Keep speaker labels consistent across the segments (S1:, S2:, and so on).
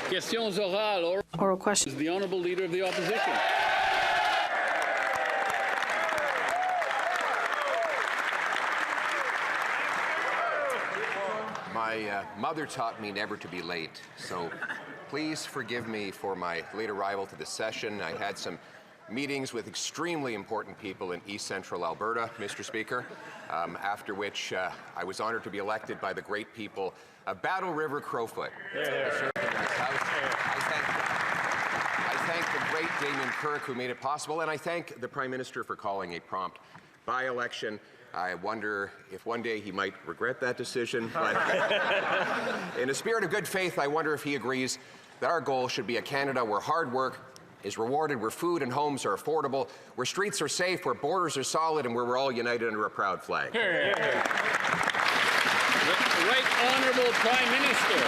S1: Questions orales.
S2: Oral question.
S1: The Honourable Leader of the Opposition.
S3: My mother taught me never to be late, so please forgive me for my late arrival to this session. I had some meetings with extremely important people in East Central Alberta, Mr. Speaker, after which I was honored to be elected by the great people of Battle River Crowfoot. I thank the great Damien Kirk who made it possible, and I thank the Prime Minister for calling a prompt by-election. I wonder if one day he might regret that decision, but in a spirit of good faith, I wonder if he agrees that our goal should be a Canada where hard work is rewarded, where food and homes are affordable, where streets are safe, where borders are solid, and where we're all united under a proud flag.
S1: The Right Honourable Prime Minister.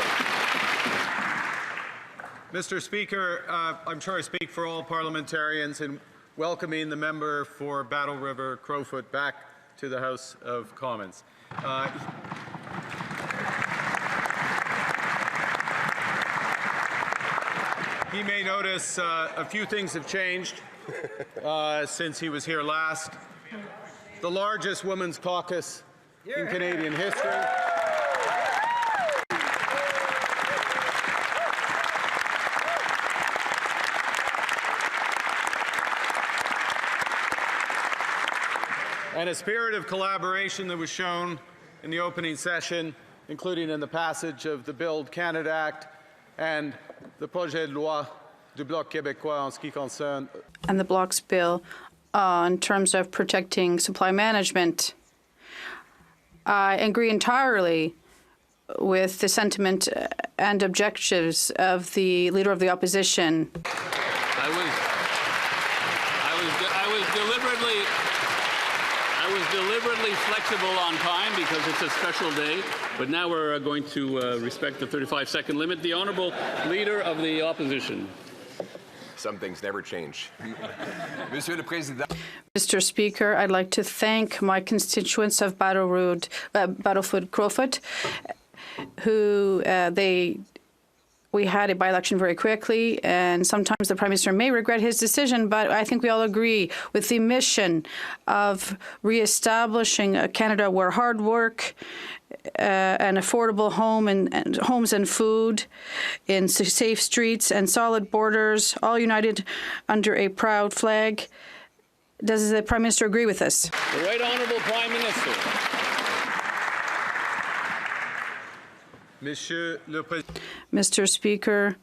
S4: Mr. Speaker, I'm sure I speak for all parliamentarians in welcoming the member for Battle River Crowfoot back to the House of Commons. He may notice a few things have changed since he was here last. The largest women's caucus in Canadian history. And a spirit of collaboration that was shown in the opening session, including in the passage of the Build Canada Act and the Projet de loi du Bloc québécois en ce qui concerne.
S2: And the Bloc's bill in terms of protecting supply management. I agree entirely with the sentiment and objectives of the Leader of the Opposition.
S1: I was deliberately flexible on time because it's a special day, but now we're going to respect the 35-second limit. The Honourable Leader of the Opposition.
S3: Some things never change. Monsieur le Président.
S2: Mr. Speaker, I'd like to thank my constituents of Battlefoot Crowfoot, who we had a by-election very quickly, and sometimes the Prime Minister may regret his decision, but I think we all agree with the mission of re-establishing a Canada where hard work, an affordable home and homes and food, in safe streets and solid borders, all united under a proud flag. Does the Prime Minister agree with this?
S1: The Right Honourable Prime Minister.
S2: Mr. Speaker,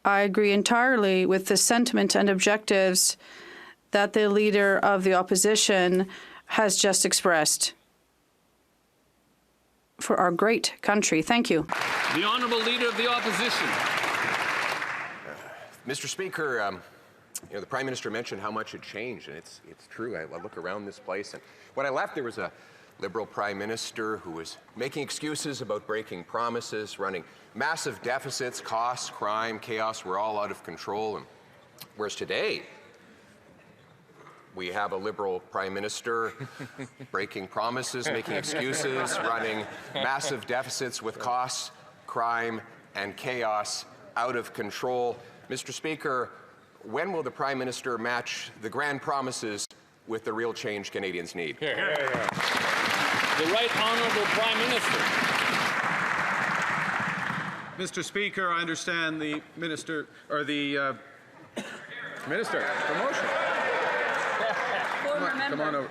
S2: I agree entirely with the sentiment and objectives that the Leader of the Opposition has just expressed for our great country. Thank you.
S1: The Honourable Leader of the Opposition.
S3: Mr. Speaker, the Prime Minister mentioned how much had changed, and it's true. I look around this place, and when I left, there was a Liberal Prime Minister who was making excuses about breaking promises, running massive deficits, costs, crime, chaos were all out of control. And whereas today, we have a Liberal Prime Minister breaking promises, making excuses, running massive deficits with costs, crime, and chaos out of control. Mr. Speaker, when will the Prime Minister match the grand promises with the real change Canadians need?
S1: The Right Honourable Prime Minister.
S4: Mr. Speaker, I understand the Minister, or the Minister, promotion. Come on over.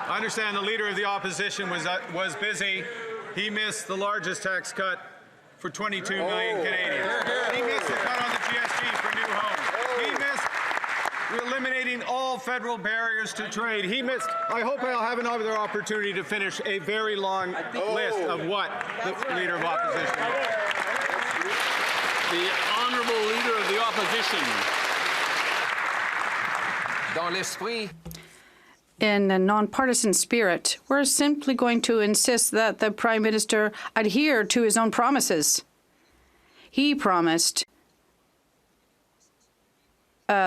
S4: I understand the Leader of the Opposition was busy. He missed the largest tax cut for 22 million Canadians. He missed the cut on the GST for new homes. He missed eliminating all federal barriers to trade. He missed, I hope I'll have another opportunity to finish a very long list of what the Leader of Opposition did.
S1: The Honourable Leader of the Opposition.
S3: Dans l'esprit.
S2: In a nonpartisan spirit, we're simply going to insist that the Prime Minister adhere to his own promises. He promised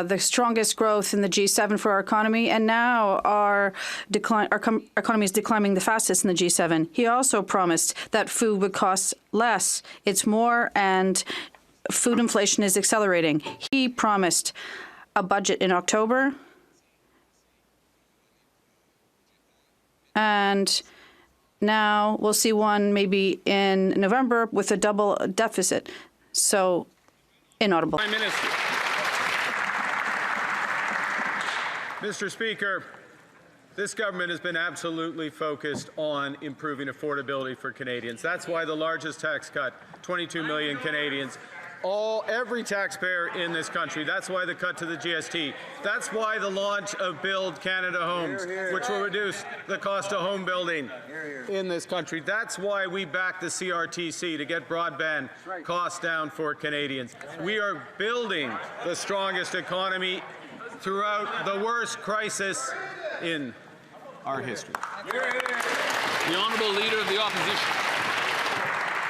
S2: the strongest growth in the G7 for our economy, and now our economy is declining the fastest in the G7. He also promised that food would cost less. It's more, and food inflation is accelerating. He promised a budget in October, and now we'll see one maybe in November with a double deficit. So, inaudible.
S1: Prime Minister.
S4: Mr. Speaker, this government has been absolutely focused on improving affordability for Canadians. That's why the largest tax cut, 22 million Canadians, every taxpayer in this country. That's why the cut to the GST. That's why the launch of Build Canada Homes, which will reduce the cost of home building in this country. That's why we back the CRTC to get broadband costs down for Canadians. We are building the strongest economy throughout the worst crisis in our history.
S1: The Honourable Leader of the Opposition.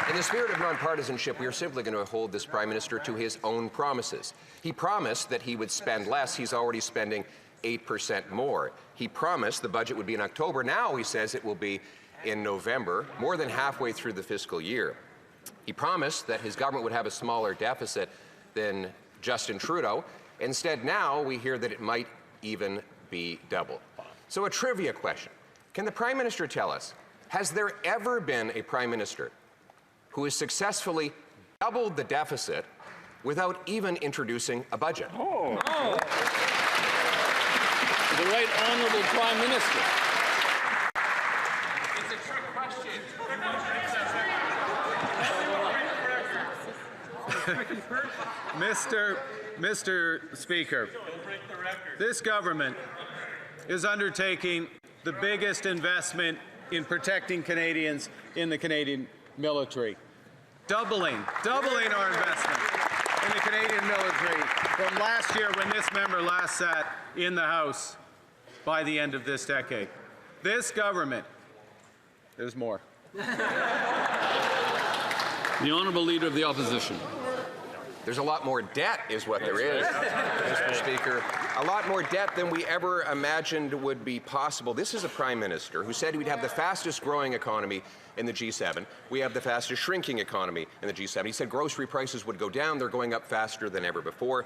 S3: In the spirit of nonpartisanship, we are simply going to hold this Prime Minister to his own promises. He promised that he would spend less. He's already spending 8% more. He promised the budget would be in October. Now he says it will be in November, more than halfway through the fiscal year. He promised that his government would have a smaller deficit than Justin Trudeau. Instead, now we hear that it might even be double. So a trivia question. Can the Prime Minister tell us, has there ever been a Prime Minister who has successfully doubled the deficit without even introducing a budget?
S1: The Right Honourable Prime Minister. It's a trick question.
S4: Mr. Speaker, this government is undertaking the biggest investment in protecting Canadians in the Canadian military. Doubling our investment in the Canadian military from last year when this member last sat in the House by the end of this decade. This government, there's more.
S1: The Honourable Leader of the Opposition.
S3: There's a lot more debt is what there is, Mr. Speaker. A lot more debt than we ever imagined would be possible. This is a Prime Minister who said we'd have the fastest growing economy in the G7. We have the fastest shrinking economy in the G7. He said grocery prices would go down. They're going up faster than ever before.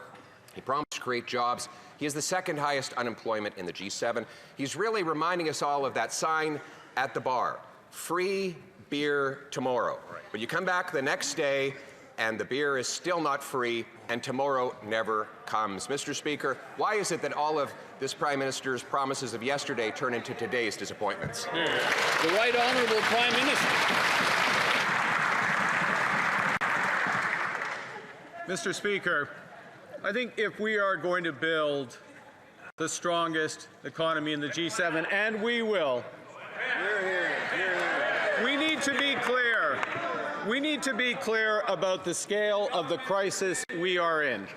S3: He promised to create jobs. He has the second highest unemployment in the G7. He's really reminding us all of that sign at the bar, free beer tomorrow. But you come back the next day and the beer is still not free, and tomorrow never comes. Mr. Speaker, why is it that all of this Prime Minister's promises of yesterday turn into today's disappointments?
S1: The Right Honourable Prime Minister.
S4: Mr. Speaker, I think if we are going to build the strongest economy in the G7, and we will, we need to be clear. We need to be clear about the scale of the crisis we are in.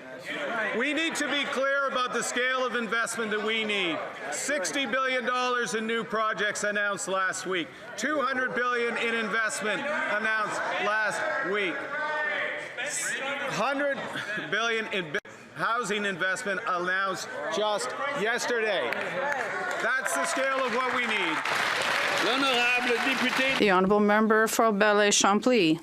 S4: We need to be clear about the scale of investment that we need. $60 billion in new projects announced last week. $200 billion in investment announced last week. $100 billion in housing investment announced just yesterday. That's the scale of what we need.
S1: L'Honourable Député.
S2: The Honourable Member for Belleuil-Champlaty.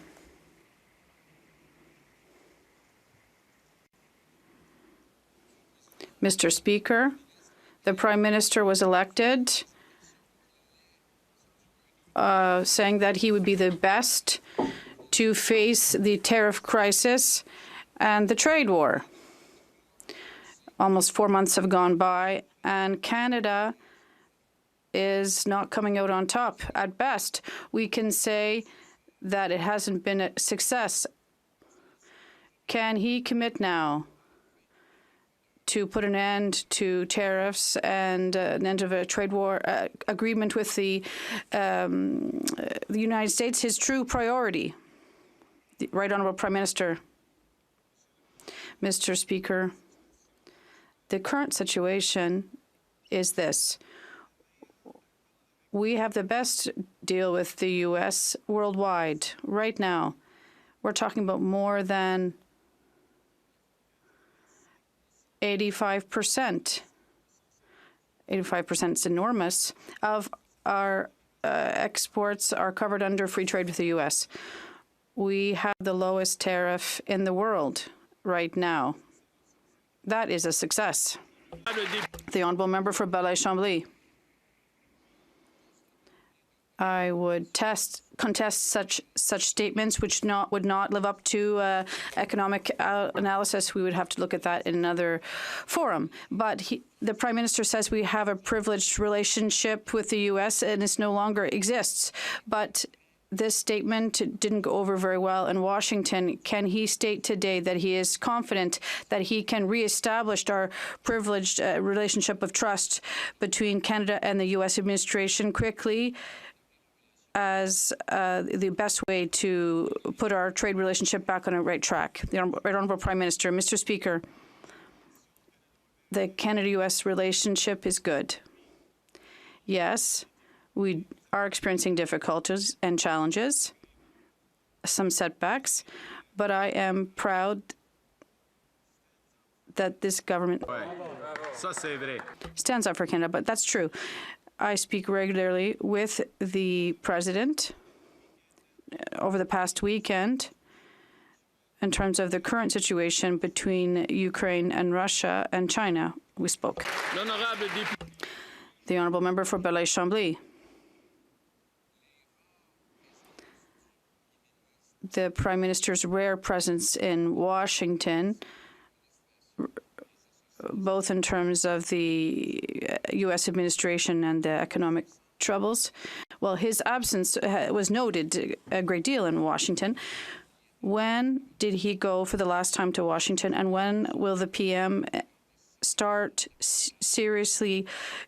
S2: Mr. Speaker, the Prime Minister was elected saying that he would be the best to face the tariff crisis and the trade war. Almost 4 months have gone by, and Canada is not coming out on top. At best, we can say that it hasn't been a success. Can he commit now to put an end to tariffs and an end of a trade war agreement with the United States, his true priority? The Right Honourable Prime Minister. Mr. Speaker, the current situation is this. We have the best deal with the U.S. worldwide right now. We're talking about more than 85%. 85% is enormous of our exports are covered under free trade with the U.S. We have the lowest tariff in the world right now. That is a success. The honourable member for Belleuil-Chambly. I would contest such statements which would not live up to economic analysis. We would have to look at that in another forum. But the Prime Minister says we have a privileged relationship with the U.S. and it no longer exists. But this statement didn't go over very well in Washington. Can he state today that he is confident that he can reestablish our privileged relationship of trust between Canada and the U.S. administration quickly as the best way to put our trade relationship back on a right track? The Honourable Prime Minister. Mr. Speaker, the Canada-U.S. relationship is good. Yes, we are experiencing difficulties and challenges, some setbacks, but I am proud that this government stands up for Canada, but that's true. I speak regularly with the President over the past weekend in terms of the current situation between Ukraine and Russia and China. We spoke. The honourable member for Belleuil-Chambly. The Prime Minister's rare presence in Washington, both in terms of the U.S. administration and the economic troubles. Well, his absence was noted a great deal in Washington. When did he go for the last time to Washington, and when will the PM start seriously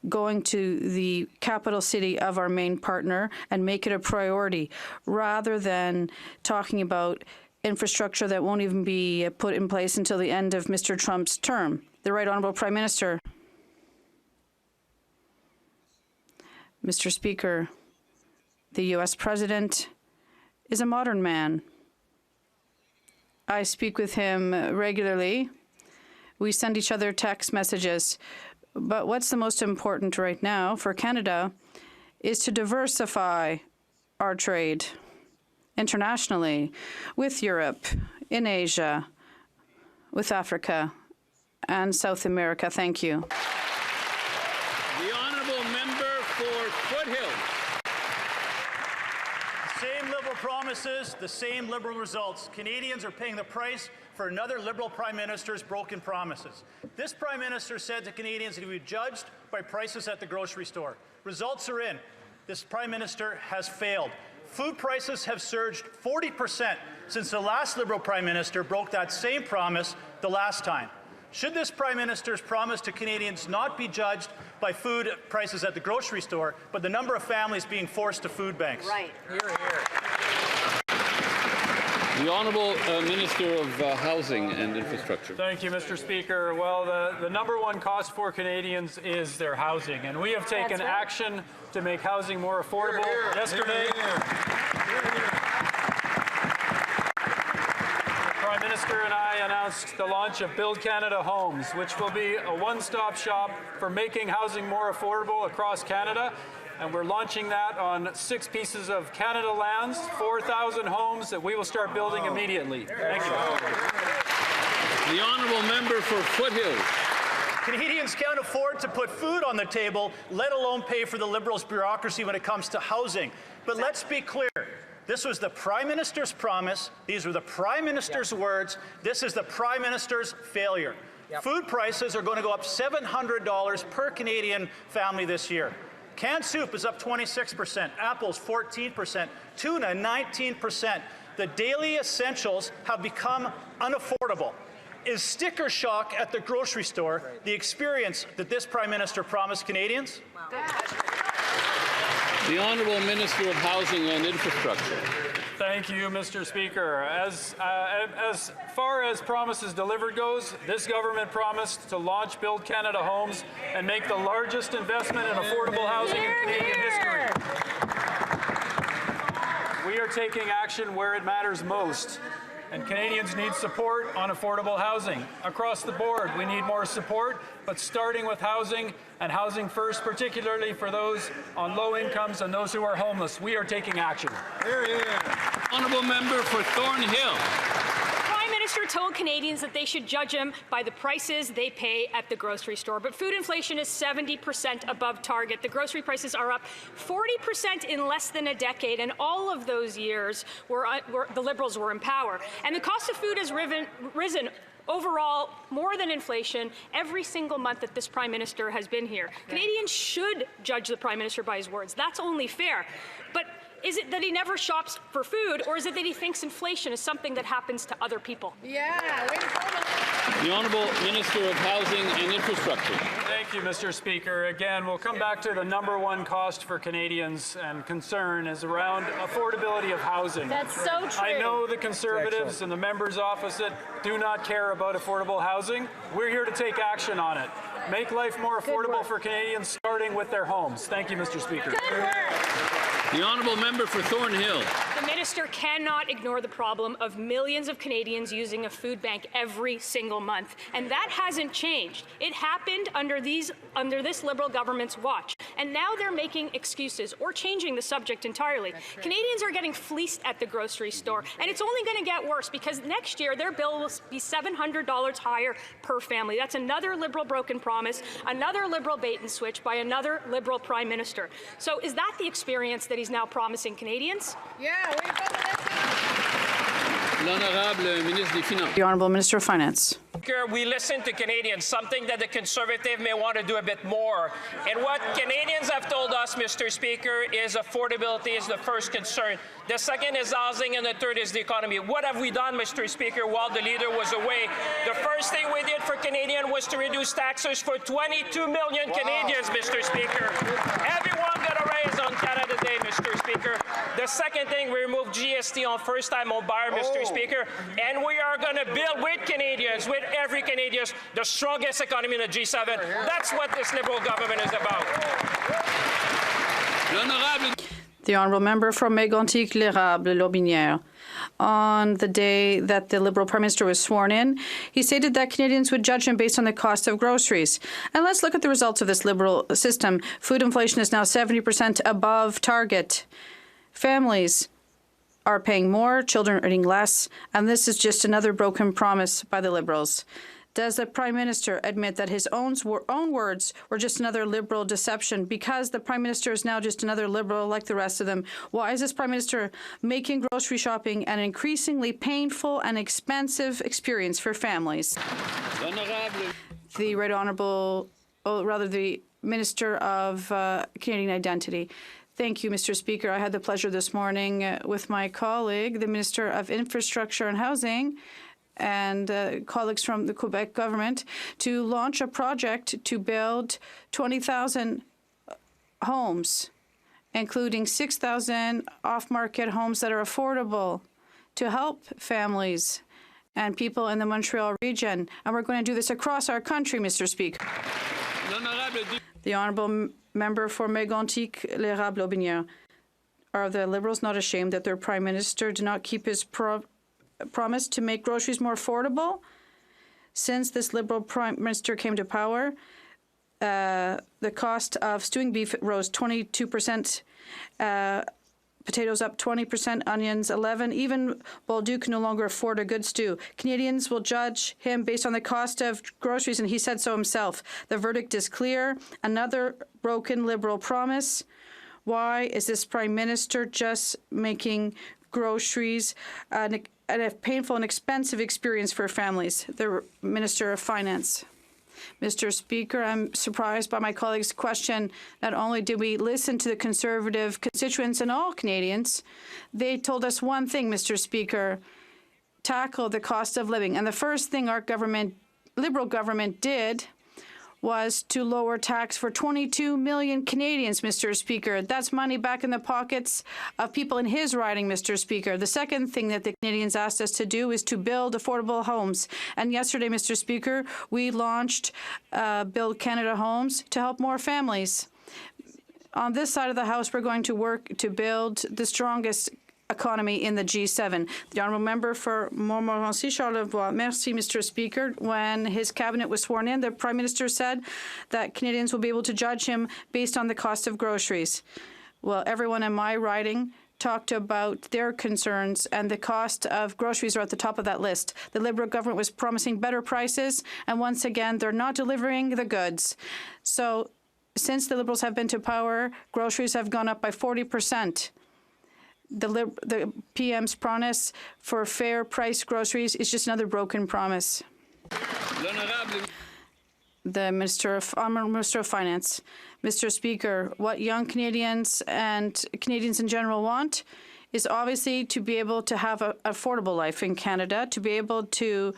S2: going to the capital city of our main partner and make it a priority, rather than talking about infrastructure that won't even be put in place until the end of Mr. Trump's term? The Right Honourable Prime Minister. Mr. Speaker, the U.S. President is a modern man. I speak with him regularly. We send each other text messages. But what's the most important right now for Canada is to diversify our trade internationally with Europe, in Asia, with Africa, and South America. Thank you.
S1: The honourable member for Foothills.
S5: Same Liberal promises, the same Liberal results. Canadians are paying the price for another Liberal Prime Minister's broken promises. This Prime Minister said to Canadians that he would be judged by prices at the grocery store. Results are in. This Prime Minister has failed. Food prices have surged 40% since the last Liberal Prime Minister broke that same promise the last time. Should this Prime Minister's promise to Canadians not be judged by food prices at the grocery store, but the number of families being forced to food banks?
S6: Right.
S3: Hear, hear.
S1: The Honourable Minister of Housing and Infrastructure.
S7: Thank you, Mr. Speaker. Well, the number one cost for Canadians is their housing, and we have taken action to make housing more affordable. Yesterday, the Prime Minister and I announced the launch of Build Canada Homes, which will be a one-stop shop for making housing more affordable across Canada. And we're launching that on 6 pieces of Canada lands, 4,000 homes that we will start building immediately. Thank you.
S1: The honourable member for Foothills.
S5: Canadians can't afford to put food on the table, let alone pay for the Liberals' bureaucracy when it comes to housing. But let's be clear. This was the Prime Minister's promise. These were the Prime Minister's words. This is the Prime Minister's failure. Food prices are going to go up $700 per Canadian family this year. Canned soup is up 26%, apples 14%, tuna 19%. The daily essentials have become unaffordable. Is sticker shock at the grocery store the experience that this Prime Minister promised Canadians?
S1: The Honourable Minister of Housing and Infrastructure.
S7: Thank you, Mr. Speaker. As far as promises delivered goes, this government promised to launch Build Canada Homes and make the largest investment in affordable housing in Canadian history. We are taking action where it matters most. and Canadians need support on affordable housing. Across the board, we need more support, but starting with housing and housing first, particularly for those on low incomes and those who are homeless. We are taking action.
S1: Honourable member for Thornhill.
S6: Prime Minister told Canadians that they should judge him by the prices they pay at the grocery store. But food inflation is 70% above target. The grocery prices are up 40% in less than a decade, and all of those years the Liberals were in power. And the cost of food has risen overall more than inflation every single month that this Prime Minister has been here. Canadians should judge the Prime Minister by his words. That's only fair. But is it that he never shops for food, or is it that he thinks inflation is something that happens to other people?
S2: Yeah, way to go.
S1: The Honourable Minister of Housing and Infrastructure.
S7: Thank you, Mr. Speaker. Again, we'll come back to the number one cost for Canadians and concern is around affordability of housing.
S6: That's so true.
S7: I know the Conservatives and the members opposite do not care about affordable housing. We're here to take action on it. Make life more affordable for Canadians, starting with their homes. Thank you, Mr. Speaker.
S6: Good work.
S1: The Honourable Member for Thornhill.
S6: The minister cannot ignore the problem of millions of Canadians using a food bank every single month. And that hasn't changed. It happened under this Liberal government's watch. And now they're making excuses or changing the subject entirely. Canadians are getting fleeced at the grocery store. And it's only going to get worse because next year their bill will be $700 higher per family. That's another Liberal broken promise, another Liberal bait and switch by another Liberal Prime Minister. So is that the experience that he's now promising Canadians?
S2: Yeah, way to go,
S1: L'Honourable Ministre des Finances.
S2: The Honourable Minister of Finance.
S8: We listen to Canadians, something that the Conservative may want to do a bit more. And what Canadians have told us, Mr. Speaker, is affordability is the first concern. The second is housing, and the third is the economy. What have we done, Mr. Speaker, while the leader was away? The first thing we did for Canadians was to reduce taxes for 22 million Canadians, Mr. Speaker. Everyone got a raise on Canada Day, Mr. Speaker. The second thing, we removed GST on first-time home buyer, Mr. Speaker. And we are going to build with Canadians, with every Canadian, the strongest economy in the G7. That's what this Liberal government is about.
S2: The Honourable Member from Mégantic-L'Érable-Lotbinière. On the day that the Liberal Prime Minister was sworn in, he stated that Canadians would judge him based on the cost of groceries. And let's look at the results of this Liberal system. Food inflation is now 70% above target. Families are paying more, children are earning less, and this is just another broken promise by the Liberals. Does the Prime Minister admit that his own words were just another Liberal deception because the Prime Minister is now just another Liberal like the rest of them? Why is this Prime Minister making grocery shopping an increasingly painful and expensive experience for families? The Right Honourable, the Minister of Canadian Identity. Thank you, Mr. Speaker. I had the pleasure this morning with my colleague, the Minister of Infrastructure and Housing, and colleagues from the Quebec government to launch a project to build 20,000 homes, including 6,000 off-market homes that are affordable to help families and people in the Montreal region. And we're going to do this across our country, Mr. Speaker. The Honourable Member for Mégantic-L'Érable-Lotbinière. Are the Liberals not ashamed that their Prime Minister did not keep his promise to make groceries more affordable? Since this Liberal Prime Minister came to power, the cost of stewing beef rose 22%, potatoes up 20%, onions 11%. Even Bolduc can no longer afford a good stew. Canadians will judge him based on the cost of groceries, and he said so himself. The verdict is clear. Another broken Liberal promise. Why is this Prime Minister just making groceries a painful and expensive experience for families? The Minister of Finance. Mr. Speaker, I'm surprised by my colleague's question. Not only did we listen to the Conservative constituents and all Canadians, they told us one thing, Mr. Speaker, tackle the cost of living. And the first thing our government, Liberal government, did was to lower tax for 22 million Canadians, Mr. Speaker. That's money back in the pockets of people in his riding, Mr. Speaker. The second thing that the Canadians asked us to do is to build affordable homes. And yesterday, Mr. Speaker, we launched Build Canada Homes to help more families. On this side of the House, we're going to work to build the strongest economy in the G7. The honourable member for Montmorency Charlevoix. Merci, Mr. Speaker. When his cabinet was sworn in, the Prime Minister said that Canadians will be able to judge him based on the cost of groceries. Well, everyone in my riding talked about their concerns, and the cost of groceries are at the top of that list. The Liberal government was promising better prices, and once again, they're not delivering the goods. So since the Liberals have been to power, groceries have gone up by 40%. The PM's promise for fair price groceries is just another broken promise. The Minister of Finance. Mr. Speaker, what young Canadians and Canadians in general want is obviously to be able to have an affordable life in Canada, to be able to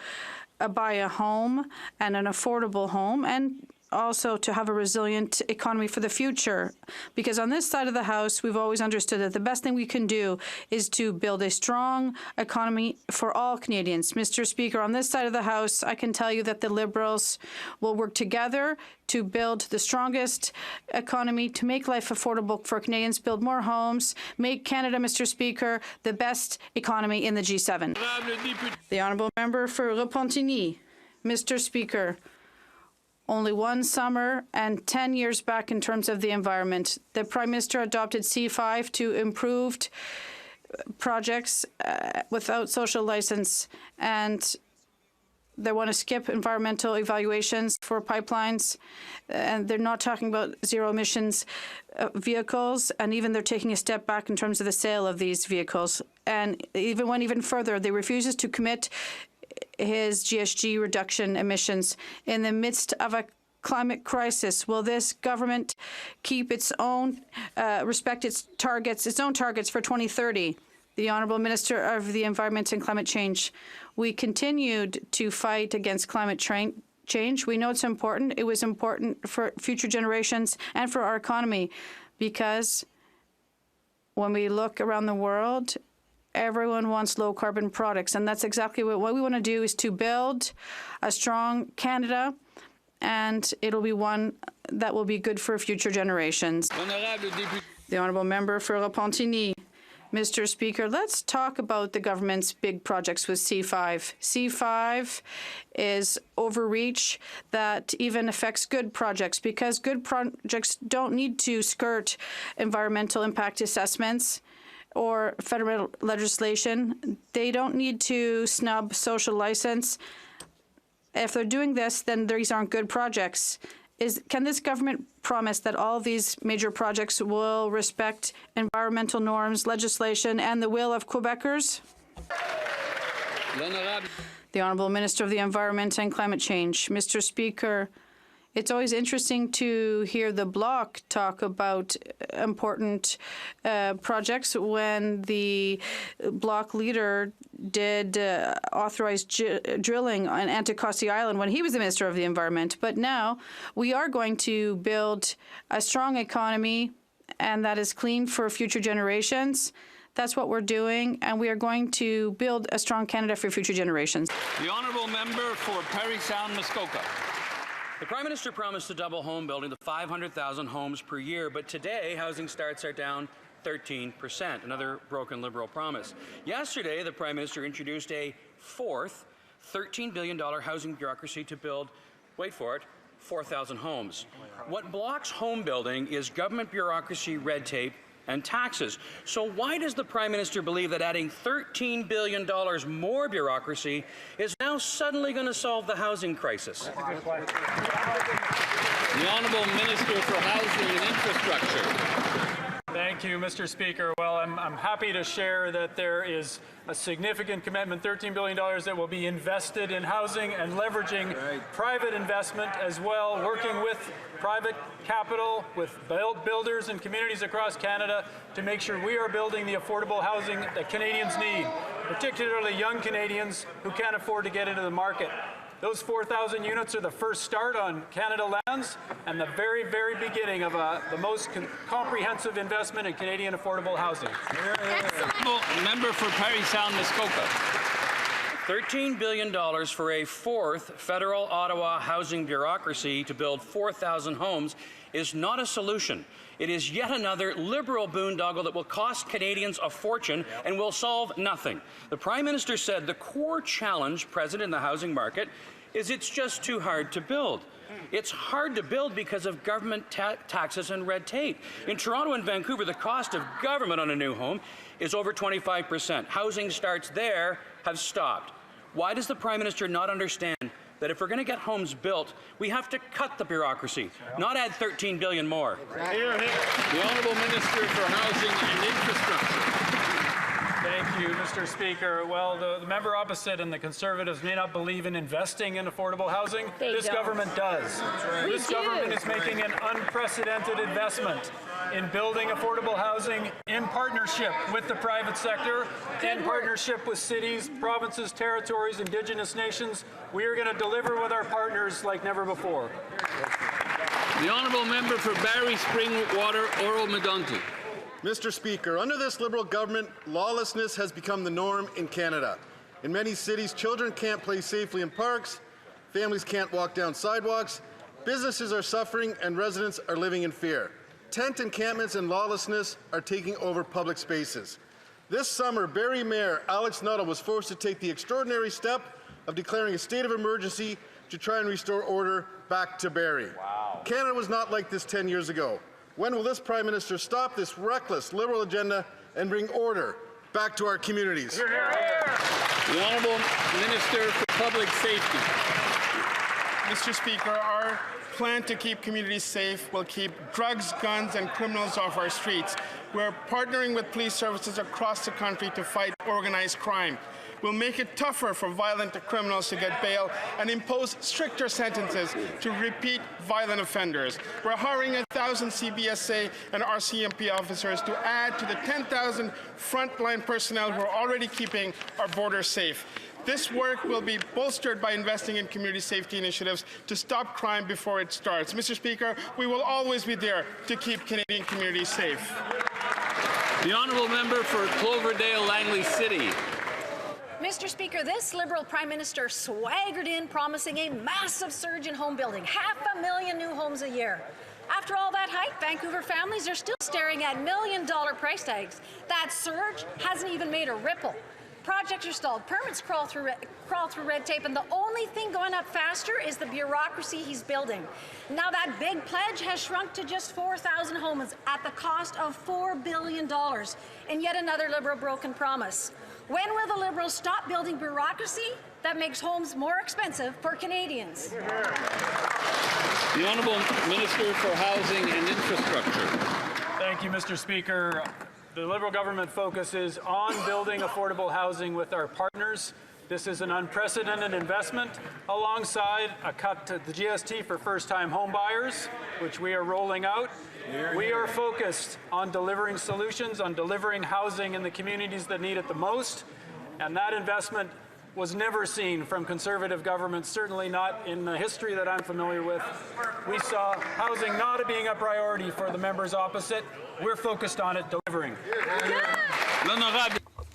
S2: buy a home and an affordable home, and also to have a resilient economy for the future. Because on this side of the House, we've always understood that the best thing we can do is to build a strong economy for all Canadians. Mr. Speaker, on this side of the House, I can tell you that the Liberals will work together to build the strongest economy, to make life affordable for Canadians, build more homes, make Canada, Mr. Speaker, the best economy in the G7. The honourable member for Repentigny. Mr. Speaker, only one summer and 10 years back in terms of the environment, the Prime Minister adopted C5 to improved projects without social license, and they want to skip environmental evaluations for pipelines, and they're not talking about zero emissions vehicles, and even they're taking a step back in terms of the sale of these vehicles. And even went even further, they refuses to commit his GHG reduction emissions in the midst of a climate crisis. Will this government keep its own, respect its own targets for 2030? The Honourable Minister of the Environment and Climate Change. We continued to fight against climate change. We know it's important. It was important for future generations and for our economy, because when we look around the world, everyone wants low-carbon products, and that's exactly what we want to do, is to build a strong Canada, and it'll be one that will be good for future generations. The honourable member for Repentigny. Mr. Speaker, let's talk about the government's big projects with C5. C5 is overreach that even affects good projects, because good projects don't need to skirt environmental impact assessments or federal legislation. They don't need to snub social license. If they're doing this, then these aren't good projects. Can this government promise that all of these major projects will respect environmental norms, legislation, and the will of Quebecers? The Honourable Minister of the Environment and Climate Change. Mr. Speaker, it's always interesting to hear the Bloc talk about important projects when the Bloc leader did authorize drilling on Anticosti Island when he was the Minister of the Environment. But now we are going to build a strong economy, and that is clean for future generations. That's what we're doing, and we are going to build a strong Canada for future generations.
S1: The honourable member for Parry Sound Muskoka.
S9: The Prime Minister promised to double home building to 500,000 homes per year, but today housing starts are down 13%, another broken Liberal promise. Yesterday, the Prime Minister introduced a fourth $13 billion housing bureaucracy to build, wait for it, 4,000 homes. What blocks home building is government bureaucracy, red tape, and taxes. So why does the Prime Minister believe that adding $13 billion more bureaucracy is now suddenly going to solve the housing crisis?
S1: The Honourable Minister for Housing and Infrastructure.
S7: Thank you, Mr. Speaker. Well, I'm happy to share that there is a significant commitment, $13 billion, that will be invested in housing and leveraging private investment as well, working with private capital, with builders and communities across Canada to make sure we are building the affordable housing that Canadians need, particularly young Canadians who can't afford to get into the market. Those 4,000 units are the first start on Canada Lands and the very, very beginning of the most comprehensive investment in Canadian affordable housing.
S1: Member for Parry Sound Muskoka.
S9: $13 billion for a fourth federal Ottawa housing bureaucracy to build 4,000 homes is not a solution. It is yet another Liberal boondoggle that will cost Canadians a fortune and will solve nothing. The Prime Minister said the core challenge present in the housing market is it's just too hard to build. It's hard to build because of government taxes and red tape. In Toronto and Vancouver, the cost of government on a new home is over 25%. Housing starts there have stopped. Why does the Prime Minister not understand that if we're going to get homes built, we have to cut the bureaucracy, not add $13 billion more?
S1: The Honourable Minister for Housing and Infrastructure.
S7: Thank you, Mr. Speaker. Well, the member opposite and the Conservatives may not believe in investing in affordable housing. This government does. This government is making an unprecedented investment in building affordable housing in partnership with the private sector, in partnership with cities, provinces, territories, Indigenous nations. We are going to deliver with our partners like never before.
S1: The Honourable Member for Barrie Springwater, Oro-Medonte.
S10: Mr. Speaker, under this Liberal government, lawlessness has become the norm in Canada. In many cities, children can't play safely in parks, families can't walk down sidewalks, businesses are suffering, and residents are living in fear. Tent encampments and lawlessness are taking over public spaces. This summer, Barrie Mayor Alex Nuttall was forced to take the extraordinary step of declaring a state of emergency to try and restore order back to Barrie. Wow. Canada was not like this 10 years ago. When will this Prime Minister stop this reckless Liberal agenda and bring order back to our communities?
S1: The Honourable Minister for Public Safety.
S11: Mr. Speaker, our plan to keep communities safe will keep drugs, guns, and criminals off our streets. We're partnering with police services across the country to fight organized crime. We'll make it tougher for violent criminals to get bail and impose stricter sentences to repeat violent offenders. We're hiring 1,000 CBSA and RCMP officers to add to the 10,000 frontline personnel who are already keeping our borders safe. This work will be bolstered by investing in community safety initiatives to stop crime before it starts. Mr. Speaker, we will always be there to keep Canadian communities safe.
S1: The Honourable Member for Cloverdale, Langley City.
S12: Mr. Speaker, this Liberal Prime Minister swaggered in promising a massive surge in home building, 500,000 new homes a year. After all that hype, Vancouver families are still staring at million-dollar price tags. That surge hasn't even made a ripple. Projects are stalled, permits crawl through red tape, and the only thing going up faster is the bureaucracy he's building. Now that big pledge has shrunk to just 4,000 homes at the cost of $4 billion, and yet another Liberal broken promise. When will the Liberals stop building bureaucracy that makes homes more expensive for Canadians?
S1: The Honourable Minister for Housing and Infrastructure.
S7: Thank you, Mr. Speaker. The Liberal government focuses on building affordable housing with our partners. This is an unprecedented investment alongside a cut to the GST for first-time home buyers, which we are rolling out. We are focused on delivering solutions, on delivering housing in the communities that need it the most, and that investment was never seen from Conservative governments, certainly not in the history that I'm familiar with. We saw housing not being a priority for the members opposite. We're focused on it delivering.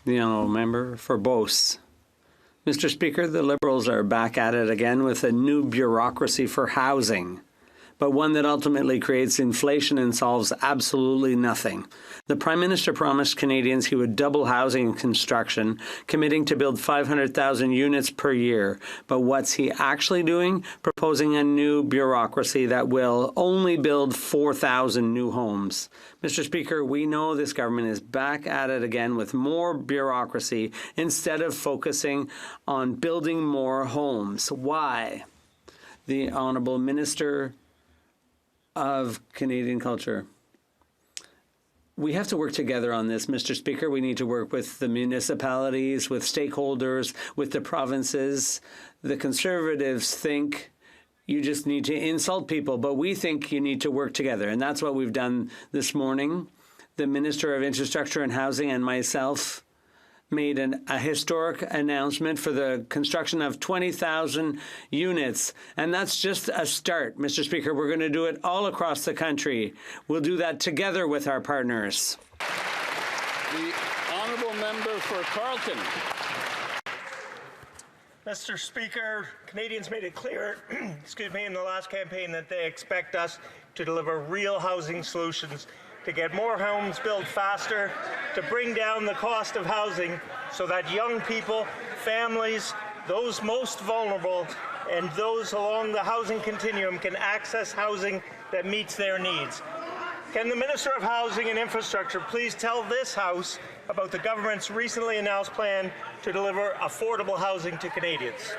S13: The Honourable Member for Beauce. Mr. Speaker, the Liberals are back at it again with a new bureaucracy for housing, but one that ultimately creates inflation and solves absolutely nothing. The Prime Minister promised Canadians he would double housing and construction, committing to build 500,000 units per year. But what's he actually doing? Proposing a new bureaucracy that will only build 4,000 new homes. Mr. Speaker, we know this government is back at it again with more bureaucracy instead of focusing on building more homes. Why? The Honourable Minister of Canadian Culture. We have to work together on this, Mr. Speaker. We need to work with the municipalities, with stakeholders, with the provinces. The Conservatives think you just need to insult people, but we think you need to work together, and that's what we've done this morning. The Minister of Infrastructure and Housing and myself made a historic announcement for the construction of 20,000 units. And that's just a start, Mr. Speaker. We're going to do it all across the country. We'll do that together with our partners.
S1: The Honourable Member for Carleton.
S14: Mr. Speaker, Canadians made it clear, excuse me, in the last campaign that they expect us to deliver real housing solutions, to get more homes built faster, to bring down the cost of housing so that young people, families, those most vulnerable, and those along the housing continuum can access housing that meets their needs. Can the Minister of Housing and Infrastructure please tell this House about the government's recently announced plan to deliver affordable housing to Canadians?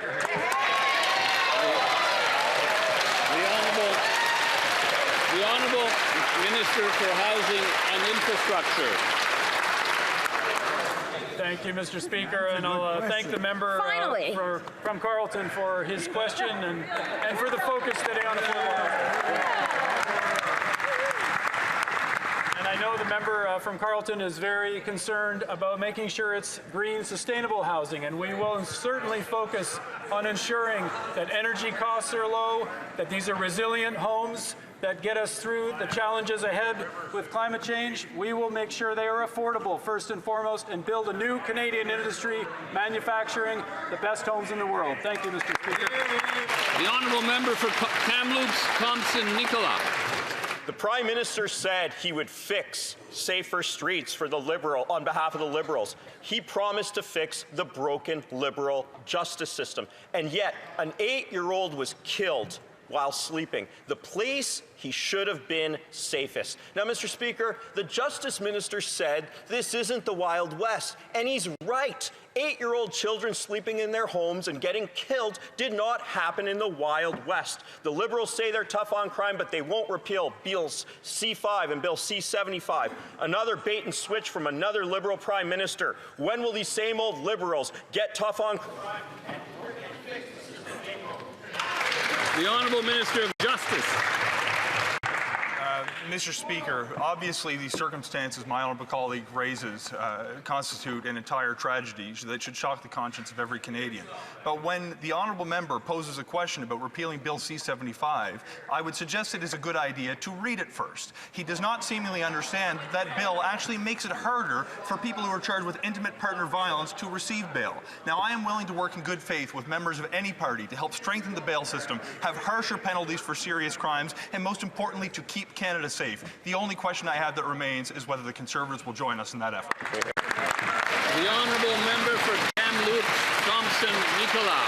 S1: The Honourable Minister for Housing and Infrastructure.
S7: Thank you, Mr. Speaker, and I'll thank the member from Carleton for his question and for the focus today on affordable housing. And I know the member from Carleton is very concerned about making sure it's green, sustainable housing, and we will certainly focus on ensuring that energy costs are low, that these are resilient homes that get us through the challenges ahead with climate change. We will make sure they are affordable, first and foremost, and build a new Canadian industry manufacturing the best homes in the world. Thank you, Mr. Speaker.
S1: The Honourable Member for Kamloops, Thompson-Nicola.
S15: The Prime Minister said he would fix safer streets for the on behalf of the Liberals. He promised to fix the broken Liberal justice system. And yet, an 8-year-old was killed while sleeping, the place he should have been safest. Now, Mr. Speaker, the Justice Minister said this isn't the Wild West, and he's right. 8-year-old children sleeping in their homes and getting killed did not happen in the Wild West. The Liberals say they're tough on crime, but they won't repeal Bills C-5 and Bill C-75. Another bait and switch from another Liberal Prime Minister. When will these same old Liberals get tough on crime?
S1: The Honourable Minister of Justice.
S4: Mr. Speaker, obviously these circumstances my honourable colleague raises constitute an entire tragedy that should shock the conscience of every Canadian. But when the honourable member poses a question about repealing Bill C-75, I would suggest it is a good idea to read it first. He does not seemingly understand that bill actually makes it harder for people who are charged with intimate partner violence to receive bail. Now, I am willing to work in good faith with members of any party to help strengthen the bail system, have harsher penalties for serious crimes, and most importantly, to keep Canada safe. The only question I have that remains is whether the Conservatives will join us in that effort.
S1: The Honourable Member for Kamloops, Thompson-Nicola.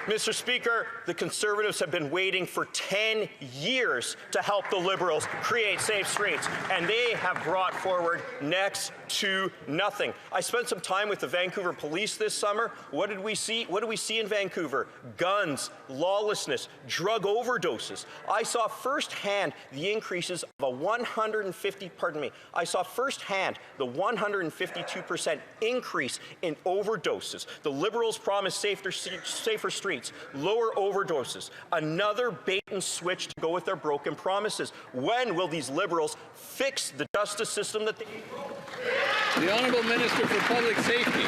S15: Mr. Speaker, the Conservatives have been waiting for 10 years to help the Liberals create safe streets, and they have brought forward next to nothing. I spent some time with the Vancouver Police this summer. What did we see? What do we see in Vancouver? Guns, lawlessness, drug overdoses. I saw firsthand the increases of I saw firsthand the 152% increase in overdoses. The Liberals promised safer streets, lower overdoses, another bait and switch to go with their broken promises. When will these Liberals fix the justice system that they...
S1: The Honourable Minister for Public Safety.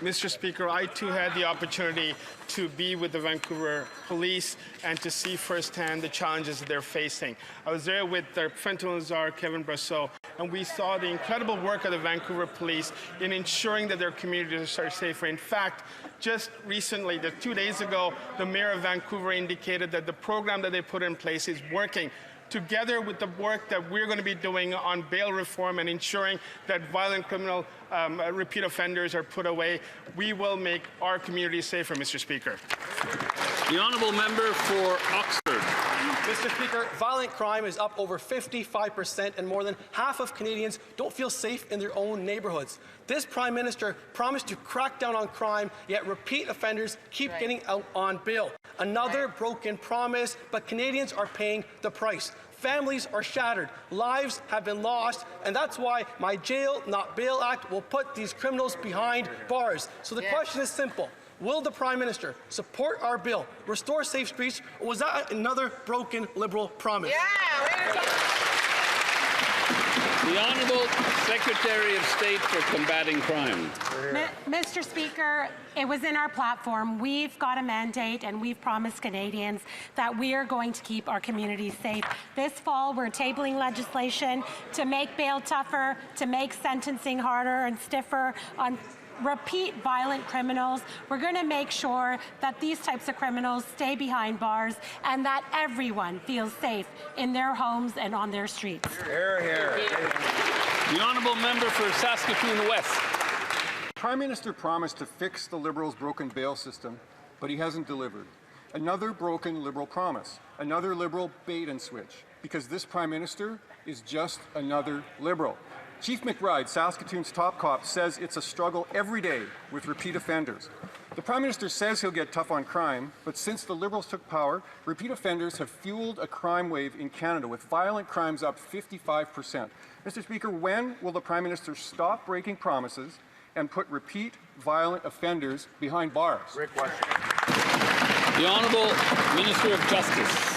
S11: Mr. Speaker, I too had the opportunity to be with the Vancouver Police and to see firsthand the challenges that they're facing. I was there with their fentanyl czar, Kevin Brasseau, and we saw the incredible work of the Vancouver Police in ensuring that their communities are safer. In fact, just recently, 2 days ago, the Mayor of Vancouver indicated that the program that they put in place is working. Together with the work that we're going to be doing on bail reform and ensuring that violent criminal repeat offenders are put away, we will make our communities safer, Mr. Speaker.
S1: The Honourable Member for Oxford.
S16: Mr. Speaker, violent crime is up over 55%, and more than half of Canadians don't feel safe in their own neighbourhoods. This Prime Minister promised to crack down on crime, yet repeat offenders keep getting out on bail. Another broken promise, but Canadians are paying the price. Families are shattered, lives have been lost, and that's why my Jail Not Bail Act will put these criminals behind bars. So the question is simple. Will the Prime Minister support our bill, restore safe streets, or was that another broken Liberal promise?
S17: Yeah,
S1: The Honourable Secretary of State for Combating Crime.
S17: Mr. Speaker, it was in our platform. We've got a mandate and we've promised Canadians that we are going to keep our communities safe. This fall, we're tabling legislation to make bail tougher, to make sentencing harder and stiffer on repeat violent criminals. We're going to make sure that these types of criminals stay behind bars and that everyone feels safe in their homes and on their streets.
S4: Hear, hear.
S1: The Honourable Member for Saskatoon West.
S18: The Prime Minister promised to fix the Liberals' broken bail system, but he hasn't delivered. Another broken Liberal promise, another Liberal bait and switch, because this Prime Minister is just another Liberal. Chief McBride, Saskatoon's top cop, says it's a struggle every day with repeat offenders. The Prime Minister says he'll get tough on crime, but since the Liberals took power, repeat offenders have fueled a crime wave in Canada, with violent crimes up 55%. Mr. Speaker, when will the Prime Minister stop breaking promises and put repeat violent offenders behind bars?
S3: Great question.
S1: The Honourable Minister of Justice.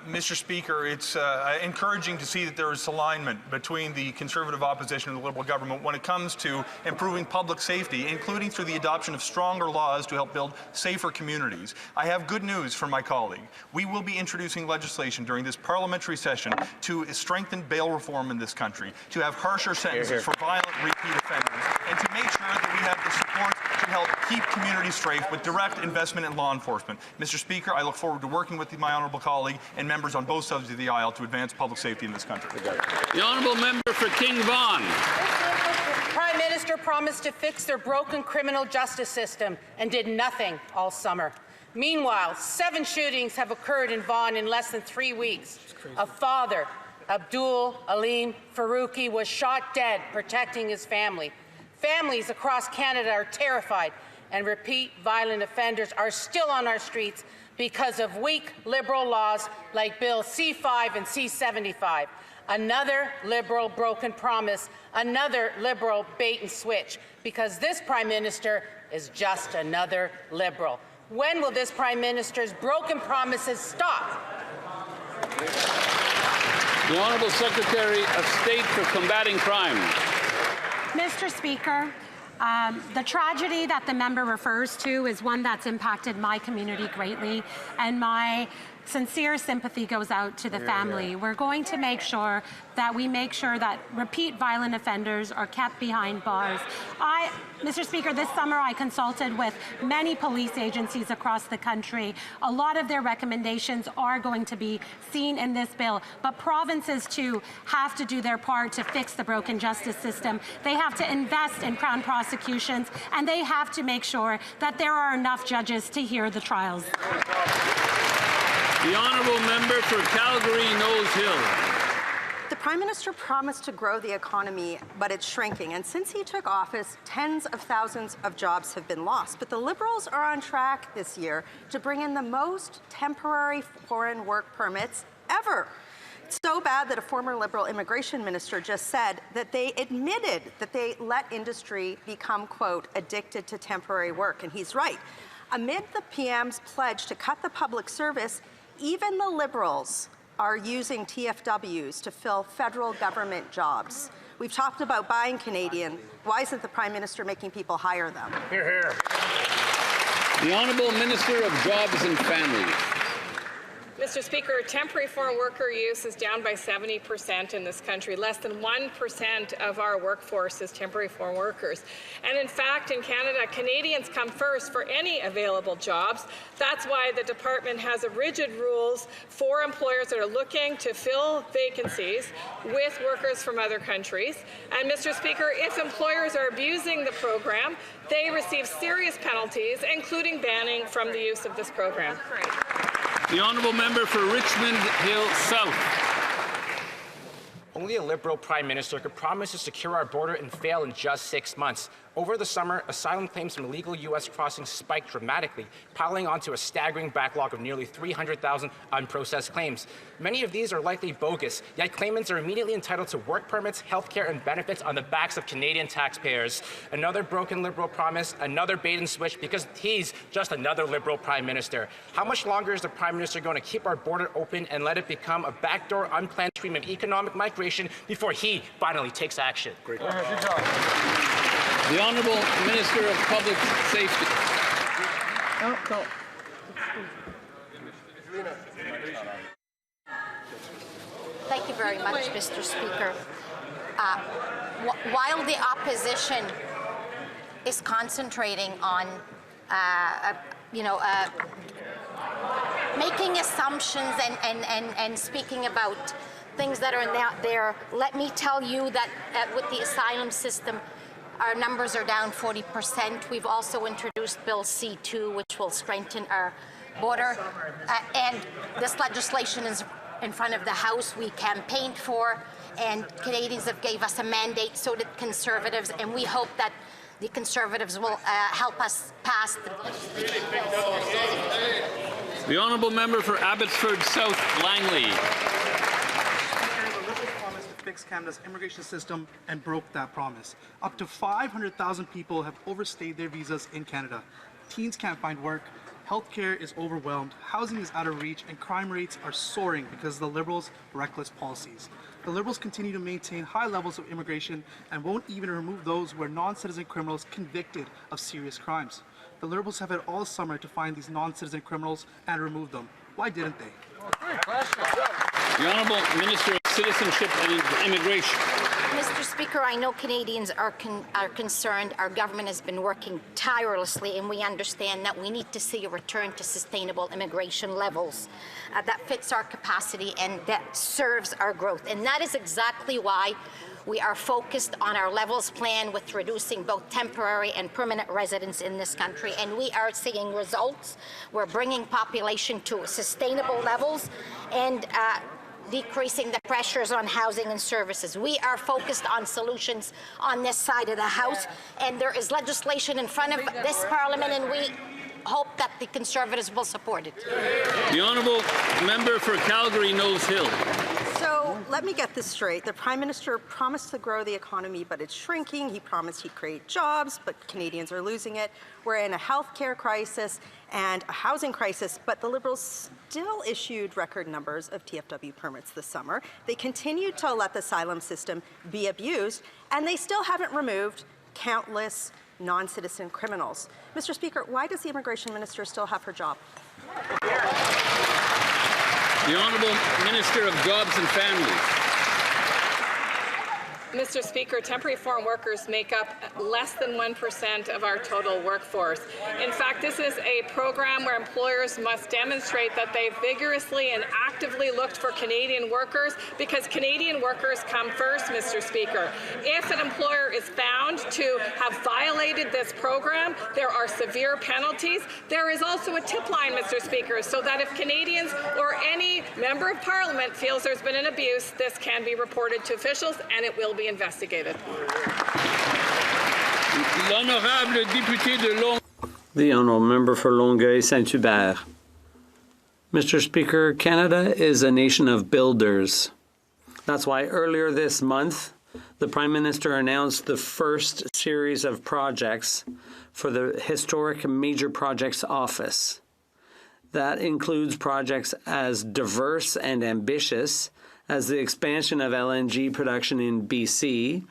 S4: Mr. Speaker, it's encouraging to see that there is alignment between the Conservative opposition and the Liberal government when it comes to improving public safety, including through the adoption of stronger laws to help build safer communities. I have good news for my colleague. We will be introducing legislation during this parliamentary session to strengthen bail reform in this country, to have harsher sentences for violent repeat offenders, and to make sure that we have the support to help keep communities safe with direct investment in law enforcement. Mr. Speaker, I look forward to working with my honourable colleague and members on both sides of the aisle to advance public safety in this country.
S1: The Honourable Member for King Vaughan.
S19: The Prime Minister promised to fix their broken criminal justice system and did nothing all summer. Meanwhile, 7 shootings have occurred in Vaughan in less than 3 weeks. A father, Abdul Aleem Faruqi, was shot dead protecting his family. Families across Canada are terrified, and repeat violent offenders are still on our streets because of weak Liberal laws like Bill C-5 and C-75. Another Liberal broken promise, another Liberal bait and switch, because this Prime Minister is just another Liberal. When will this Prime Minister's broken promises stop?
S1: The Honourable Secretary of State for Combating Crime.
S17: Mr. Speaker, the tragedy that the member refers to is one that's impacted my community greatly, and my sincere sympathy goes out to the family. We're going to make sure that repeat violent offenders are kept behind bars. Mr. Speaker, this summer I consulted with many police agencies across the country. A lot of their recommendations are going to be seen in this bill, but provinces too have to do their part to fix the broken justice system. They have to invest in Crown prosecutions, and they have to make sure that there are enough judges to hear the trials.
S1: The Honourable Member for Calgary Nose Hill.
S20: The Prime Minister promised to grow the economy, but it's shrinking. And since he took office, tens of thousands of jobs have been lost. But the Liberals are on track this year to bring in the most temporary foreign work permits ever. It's so bad that a former Liberal immigration minister just said that they admitted that they let industry become, quote, addicted to temporary work. And he's right. Amid the PM's pledge to cut the public service, even the Liberals are using TFWs to fill federal government jobs. We've talked about buying Canadian. Why isn't the Prime Minister making people hire them?
S1: Hear, hear. The Honourable Minister of Jobs and Families.
S21: Mr. Speaker, temporary foreign worker use is down by 70% in this country. Less than 1% of our workforce is temporary foreign workers. And in fact, in Canada, Canadians come first for any available jobs. That's why the department has rigid rules for employers that are looking to fill vacancies with workers from other countries. And Mr. Speaker, if employers are abusing the program, they receive serious penalties, including banning from the use of this program.
S1: The Honourable Member for Richmond Hill South.
S22: Only a Liberal Prime Minister could promise to secure our border and fail in just 6 months. Over the summer, asylum claims from illegal U.S. crossings spiked dramatically, piling onto a staggering backlog of nearly 300,000 unprocessed claims. Many of these are likely bogus, yet claimants are immediately entitled to work permits, health care, and benefits on the backs of Canadian taxpayers. Another broken Liberal promise, another bait and switch, because he's just another Liberal Prime Minister. How much longer is the Prime Minister going to keep our border open and let it become a backdoor, unplanned stream of economic migration immigration before he finally takes action.
S1: Great. Good job. The Honourable Minister of Public Safety.
S5: No.
S6: Thank you very much, Mr. Speaker. While the opposition is concentrating on, making assumptions and speaking about things that are not there, let me tell you that with the asylum system, our numbers are down 40%. We've also introduced Bill C-2, which will strengthen our border. And this legislation is in front of the House. We campaigned for, and Canadians have gave us a mandate, so did Conservatives, and we hope that the Conservatives will help us pass
S1: The Honourable Member for Abbotsford South Langley.
S5: The Liberals promised to fix Canada's immigration system and broke that promise. Up to 500,000 people have overstayed their visas in Canada. Teens can't find work. Healthcare is overwhelmed, housing is out of reach, and crime rates are soaring because of the Liberals' reckless policies. The Liberals continue to maintain high levels of immigration and won't even remove those who are non-citizen criminals convicted of serious crimes. The Liberals have had all summer to find these non-citizen criminals and remove them. Why didn't they?
S1: The Honourable Minister of Citizenship and Immigration.
S6: Mr. Speaker, I know Canadians are concerned. Our government has been working tirelessly, and we understand that we need to see a return to sustainable immigration levels that fits our capacity and that serves our growth. And that is exactly why we are focused on our levels plan with reducing both temporary and permanent residents in this country, and we are seeing results. We're bringing population to sustainable levels and decreasing the pressures on housing and services. We are focused on solutions on this side of the House, and there is legislation in front of this Parliament, and we hope that the Conservatives will support it.
S1: The Honourable Member for Calgary Knowles Hill.
S20: So let me get this straight. The Prime Minister promised to grow the economy, but it's shrinking. He promised he'd create jobs, but Canadians are losing it. We're in a healthcare crisis and a housing crisis, but the Liberals still issued record numbers of TFW permits this summer. They continued to let the asylum system be abused, and they still haven't removed countless non-citizen criminals. Mr. Speaker, why does the Immigration Minister still have her job?
S1: The Honourable Minister of Jobs and Families.
S21: Mr. Speaker, temporary foreign workers make up less than 1% of our total workforce. In fact, this is a program where employers must demonstrate that they vigorously and actively looked for Canadian workers, because Canadian workers come first, Mr. Speaker. If an employer is found to have violated this program, there are severe penalties. There is also a tip line, Mr. Speaker, so that if Canadians or any member of Parliament feels there's been an abuse, this can be reported to officials, and it will be investigated.
S1: L'honorable député de Longueuil.
S13: The Honourable Member for Longueuil-Saint-Hubert. Mr. Speaker, Canada is a nation of builders. That's why earlier this month, the Prime Minister announced the first series of projects for the Historic Major Projects Office. That includes projects as diverse and ambitious as the expansion of LNG production in BC,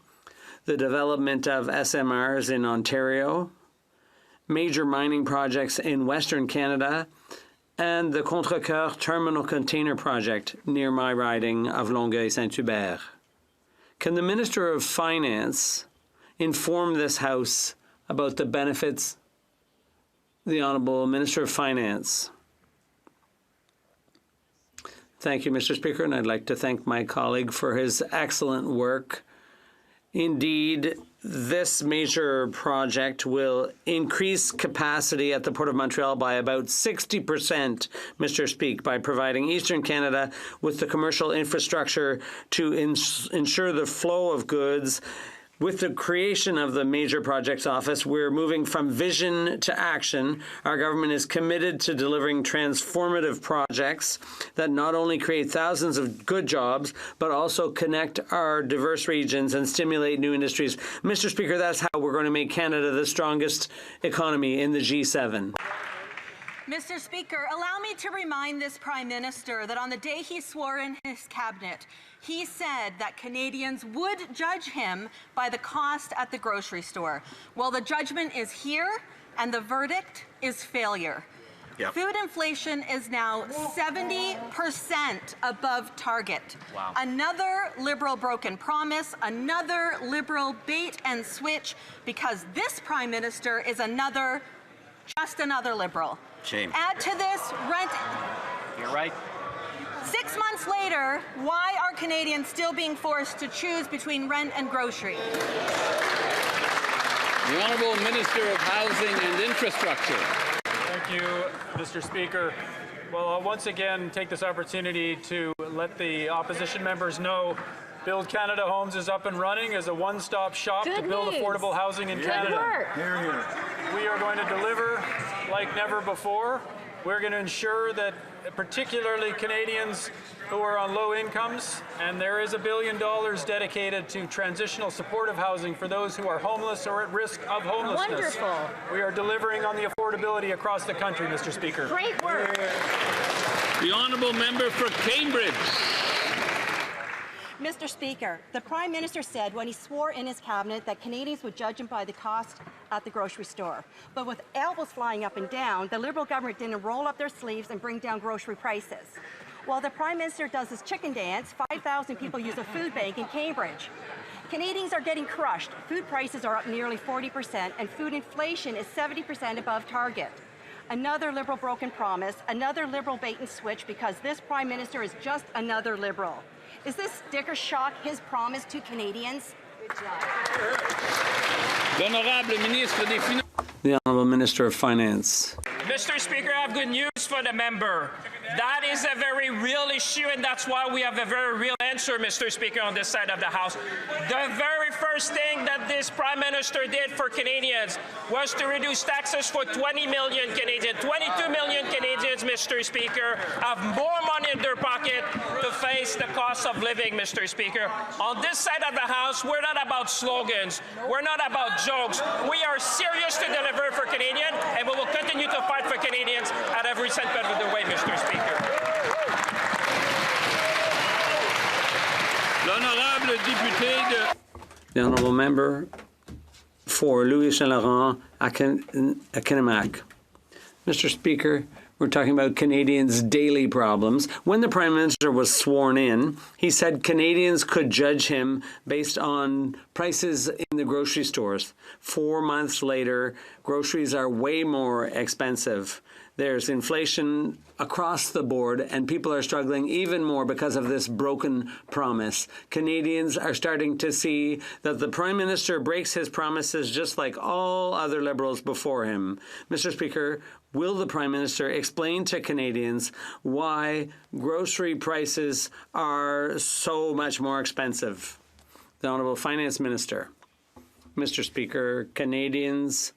S13: the development of SMRs in Ontario, major mining projects in Western Canada, and the Contrecoeur Terminal Container Project near my riding of Longueuil-Saint-Hubert. Can the Minister of Finance inform this House about the benefits? The Honourable Minister of Finance. Thank you, Mr. Speaker, and I'd like to thank my colleague for his excellent work. Indeed, this major project will increase capacity at the Port of Montreal by about 60%, Mr. Speaker, by providing Eastern Canada with the commercial infrastructure to ensure the flow of goods. With the creation of the Major Projects Office, we're moving from vision to action. Our government is committed to delivering transformative projects that not only create thousands of good jobs, but also connect our diverse regions and stimulate new industries. Mr. Speaker, that's how we're going to make Canada the strongest economy in the G7.
S2: Mr. Speaker, allow me to remind this Prime Minister that on the day he swore in his cabinet, he said that Canadians would judge him by the cost at the grocery store. Well, the judgment is here, and the verdict is failure.
S8: Yep.
S2: Food inflation is now 70% above target.
S8: Wow.
S2: Another Liberal broken promise, another Liberal bait and switch, because this Prime Minister is just another Liberal.
S8: Shame.
S2: Add to this rent.
S8: You're right.
S2: 6 months later, why are Canadians still being forced to choose between rent and grocery?
S1: The Honourable Minister of Housing and Infrastructure.
S7: Thank you, Mr. Speaker. Well, I'll once again take this opportunity to let the opposition members know Build Canada Homes is up and running as a one-stop shop to build affordable housing in Canada.
S18: Here, here.
S7: We are going to deliver like never before. We're going to ensure that particularly Canadians who are on low incomes, and there is $1 billion dedicated to transitional supportive housing for those who are homeless or at risk of homelessness.
S12: Wonderful.
S7: We are delivering on the affordability across the country, Mr. Speaker.
S12: Great work.
S1: The Honourable Member for Cambridge.
S23: Mr. Speaker, the Prime Minister said when he swore in his cabinet that Canadians would judge him by the cost at the grocery store. But with elbows flying up and down, the Liberal government didn't roll up their sleeves and bring down grocery prices. While the Prime Minister does his chicken dance, 5,000 people use a food bank in Cambridge. Canadians are getting crushed. Food prices are up nearly 40%, and food inflation is 70% above target. Another Liberal broken promise, another Liberal bait and switch, because this Prime Minister is just another Liberal. Is this sticker shock his promise to Canadians? Good job.
S13: The Honourable Minister of Finance.
S24: Mr. Speaker, I have good news for the member. That is a very real issue, and that's why we have a very real answer, Mr. Speaker, on this side of the House. The very first thing that this Prime Minister did for Canadians was to reduce taxes for 20 million Canadians. 22 million Canadians, Mr. Speaker, have more money in their pocket to face the cost of living, Mr. Speaker. On this side of the House, we're not about slogans. We're not about jokes. We are serious to deliver for Canadians, and we will continue to fight for Canadians at every cent of the way, Mr. Speaker.
S13: The Honourable Member for Louis Saint Laurent à Kitimat. Mr. Speaker, we're talking about Canadians' daily problems. When the Prime Minister was sworn in, he said Canadians could judge him based on prices in the grocery stores. 4 months later, groceries are way more expensive. There's inflation across the board, and people are struggling even more because of this broken promise. Canadians are starting to see that the Prime Minister breaks his promises just like all other Liberals before him. Mr. Speaker, will the Prime Minister explain to Canadians why grocery prices are so much more expensive? The Honourable Finance Minister. Mr. Speaker, Canadians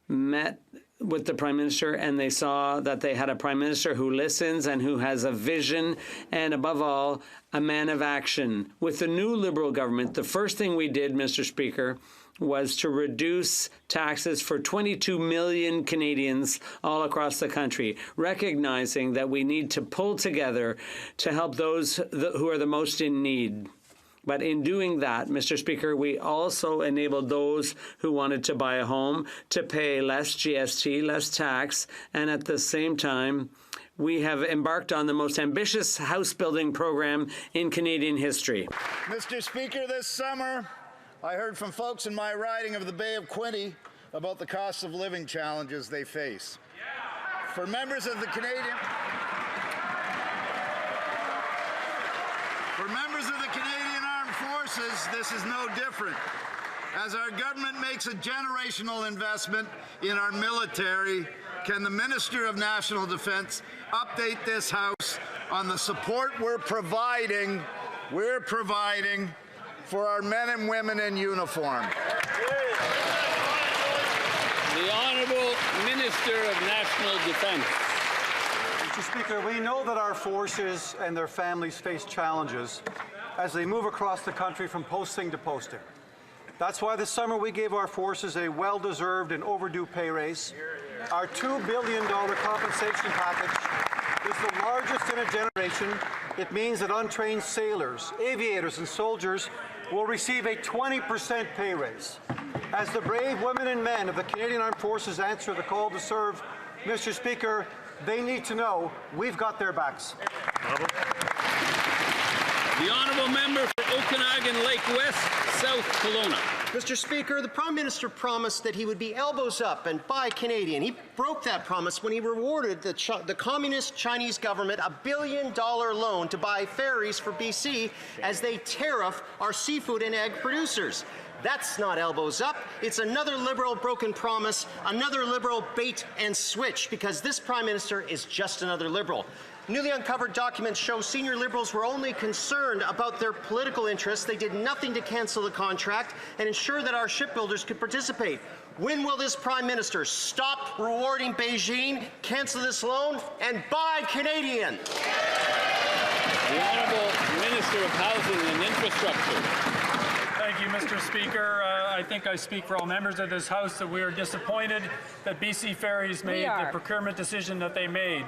S13: met with the Prime Minister, and they saw that they had a Prime Minister who listens and who has a vision, and above all, a man of action. With the new Liberal government, the first thing we did, Mr. Speaker, was to reduce taxes for 22 million Canadians all across the country, recognizing that we need to pull together to help those who are the most in need. But in doing that, Mr. Speaker, we also enabled those who wanted to buy a home to pay less GST, less tax, and at the same time, we have embarked on the most ambitious house building program in Canadian history.
S25: Mr. Speaker, this summer, I heard from folks in my riding of the Bay of Quinte about the cost of living challenges they face. For members of the Canadian Armed Forces, this is no different. As our government makes a generational investment in our military, can the Minister of National Defence update this House on the support we're providing for our men and women in uniform?
S1: The Honourable Minister of National Defence.
S26: Mr. Speaker, we know that our forces and their families face challenges as they move across the country from posting to posting. That's why this summer we gave our forces a well-deserved and overdue pay raise, Our $2 billion compensation package is the largest in a generation. It means that untrained sailors, aviators, and soldiers will receive a 20% pay raise. As the brave women and men of the Canadian Armed Forces answer the call to serve, Mr. Speaker, they need to know we've got their backs.
S1: The honourable member for Okanagan Lake West, South Kelowna.
S8: Mr. Speaker, the Prime Minister promised that he would be elbows up and buy Canadian. He broke that promise when he rewarded the Communist Chinese government a $1 billion loan to buy ferries for BC as they tariff our seafood and egg producers. That's not elbows up. It's another Liberal broken promise, another Liberal bait and switch, because this Prime Minister is just another Liberal. Newly uncovered documents show senior Liberals were only concerned about their political interests. They did nothing to cancel the contract and ensure that our shipbuilders could participate. When will this Prime Minister stop rewarding Beijing, cancel this loan, and buy Canadian?
S1: The Honourable Minister of Housing and Infrastructure.
S7: Thank you, Mr. Speaker. I think I speak for all members of this House that we are disappointed that BC Ferries made the procurement decision that they made.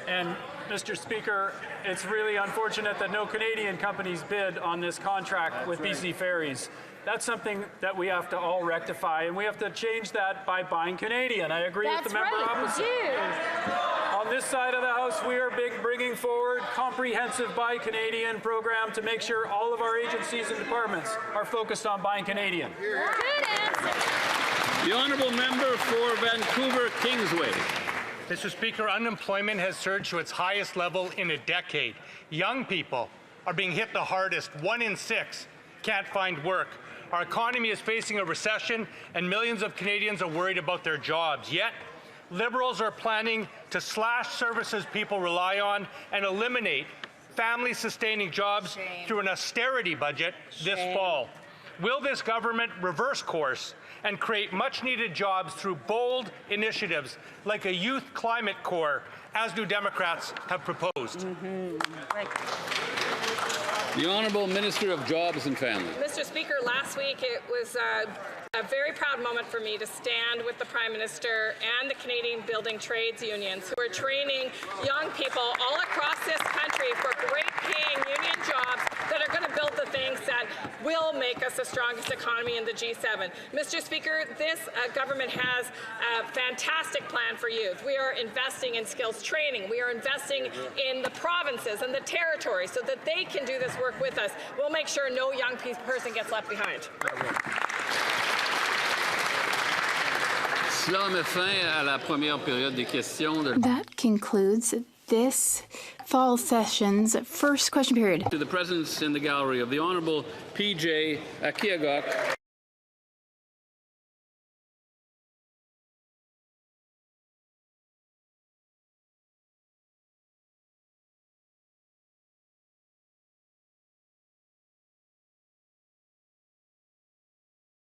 S7: And Mr. Speaker, it's really unfortunate that no Canadian companies bid on this contract with BC Ferries. That's something that we have to all rectify, and we have to change that by buying Canadian. I agree with the member opposite. On this side of the House, we are bringing forward comprehensive Buy Canadian program to make sure all of our agencies and departments are focused on buying Canadian.
S1: Good answer. The honourable member for Vancouver Kingsway.
S9: Mr. Speaker, unemployment has surged to its highest level in a decade. Young people are being hit the hardest. 1 in 6 can't find work. Our economy is facing a recession, and millions of Canadians are worried about their jobs. Yet, Liberals are planning to slash services people rely on and eliminate family-sustaining jobs through an austerity budget this fall. Will this government reverse course and create much-needed jobs through bold initiatives like a youth climate corps, as New Democrats have proposed?
S1: The Honourable Minister of Jobs and Family.
S21: Mr. Speaker, last week it was a very proud moment for me to stand with the Prime Minister and the Canadian Building Trades Unions, who are training young people all across this country for great-paying union jobs that are going to build the things that will make us the strongest economy in the G7. Mr. Speaker, this government has a fantastic plan for youth. We are investing in skills training. We are investing in the provinces and the territories so that they can do this work with us. We'll make sure no young person gets left behind.
S10: That concludes this fall session's first question period.
S1: To the presence in the gallery of the Honourable P.J. Akiagok.